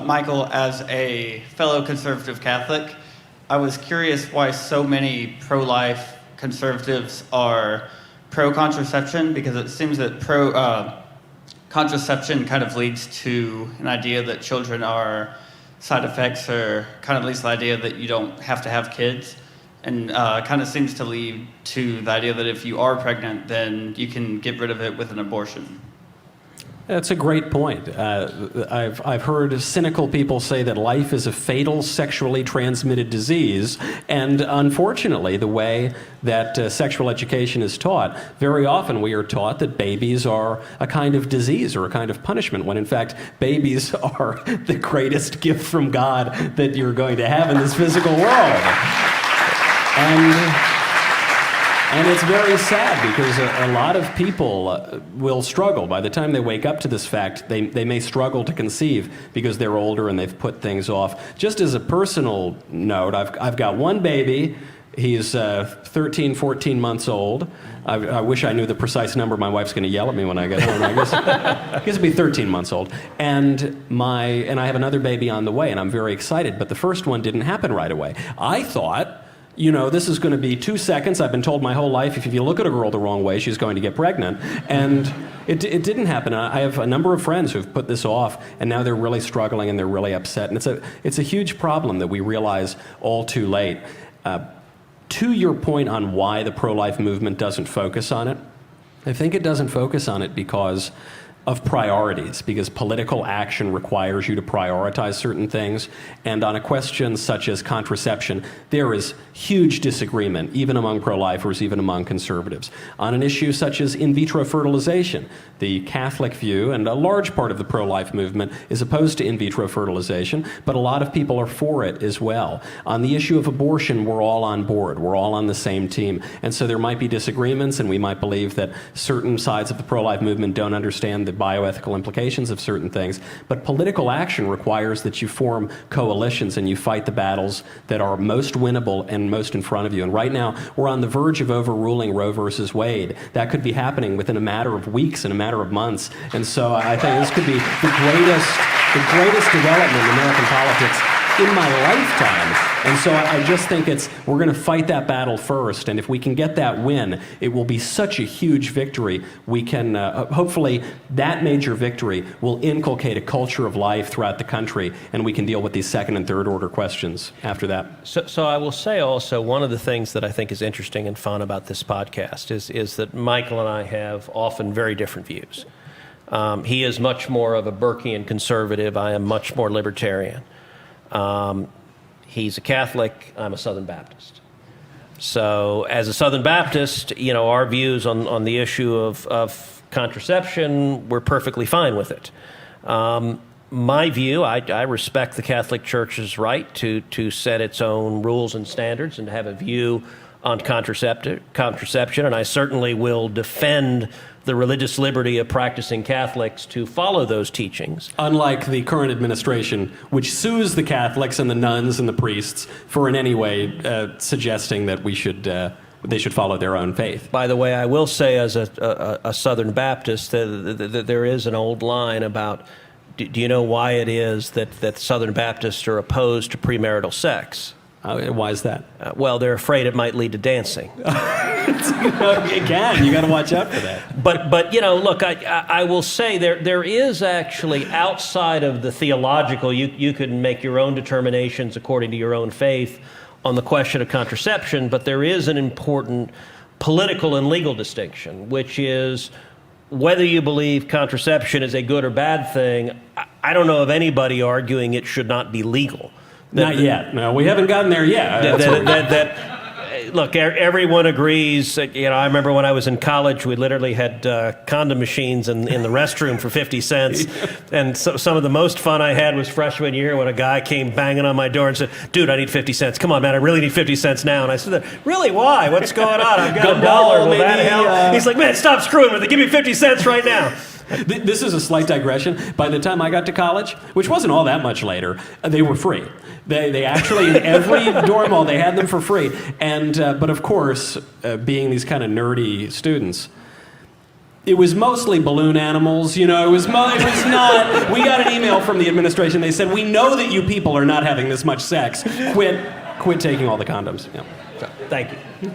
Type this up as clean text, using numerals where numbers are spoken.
Michael, as a fellow conservative Catholic, I was curious why so many pro-life conservatives are pro-contraception, because it seems that contraception kind of leads to an idea that children are side effects, or kind of leads to the idea that you don't have to have kids, and kind of seems to lead to the idea that if you are pregnant, then you can get rid of it with an abortion. That's a great point. I've heard cynical people say that life is a fatal sexually transmitted disease, and unfortunately, the way that sexual education is taught, very often we are taught that babies are a kind of disease or a kind of punishment, when in fact babies are the greatest gift from God that you're going to have in this physical world. And it's very sad, because a lot of people will struggle. By the time they wake up to this fact, they may struggle to conceive because they're older and they've put things off. Just as a personal note, I've got one baby. He's 13, 14 months old. I wish I knew the precise number. My wife's going to yell at me when I get home. I guess it'll be 13 months old. And I have another baby on the way, and I'm very excited. But the first one didn't happen right away. I thought, this is going to be 2 seconds. I've been told my whole life, if you look at a girl the wrong way, she's going to get pregnant. And it didn't happen. I have a number of friends who've put this off, and now they're really struggling and they're really upset. And it's a huge problem that we realize all too late. To your point on why the pro-life movement doesn't focus on it, I think it doesn't focus on it because of priorities, because political action requires you to prioritize certain things. And on a question such as contraception, there is huge disagreement, even among pro-lifers, even among conservatives. On an issue such as in vitro fertilization, the Catholic view, and a large part of the pro-life movement, is opposed to in vitro fertilization, but a lot of people are for it as well. On the issue of abortion, we're all on board. We're all on the same team. And so there might be disagreements, and we might believe that certain sides of the pro-life movement don't understand the bioethical implications of certain things, but political action requires that you form coalitions and you fight the battles that are most winnable and most in front of you. And right now, we're on the verge of overruling Roe versus Wade. That could be happening within a matter of weeks and a matter of months. And so I think this could be the greatest development in American politics in my lifetime. And so I just think we're going to fight that battle first, and if we can get that win, it will be such a huge victory. We can, hopefully, that major victory will inculcate a culture of life throughout the country, and we can deal with these second and third order questions after that. So I will say also, one of the things that I think is interesting and fun about this podcast is that Michael and I have often very different views. He is much more of a Burkean conservative. I am much more libertarian. He's a Catholic, I'm a Southern Baptist. So as a Southern Baptist, our views on the issue of contraception, we're perfectly fine with it. My view, I respect the Catholic Church's right to set its own rules and standards and to have a view on contraception, and I certainly will defend the religious liberty of practicing Catholics to follow those teachings. Unlike the current administration, which sues the Catholics and the nuns and the priests for in any way suggesting that they should follow their own faith. By the way, I will say as a Southern Baptist that there is an old line about, do you know why it is that Southern Baptists are opposed to premarital sex? Why is that? Well, they're afraid it might lead to dancing. Again, you got to watch out for that. But look, I will say there is actually, outside of the theological, you can make your own determinations according to your own faith on the question of contraception, but there is an important political and legal distinction, which is whether you believe contraception is a good or bad thing. I don't know of anybody arguing it should not be legal. Not yet. No, we haven't gotten there yet. Look, everyone agrees. I remember when I was in college, we literally had condom machines in the restroom for 50 cents. And some of the most fun I had was freshman year when a guy came banging on my door and said, "Dude, I need 50 cents. Come on, man, I really need 50 cents now." And I said, "Really? Why? What's going on? I've got $1. Will that help?" He's like, "Man, stop screwing with it. Give me 50 cents right now." This is a slight digression. By the time I got to college, which wasn't all that much later, they were free. They actually, in every dorm hall, they had them for free. And but of course, being these kind of nerdy students, It was mostly balloon animals, you know. It was not. We got an email from the administration. They said, "We know that you people are not having this much sex. Quit taking all the condoms." Yeah. So, thank you.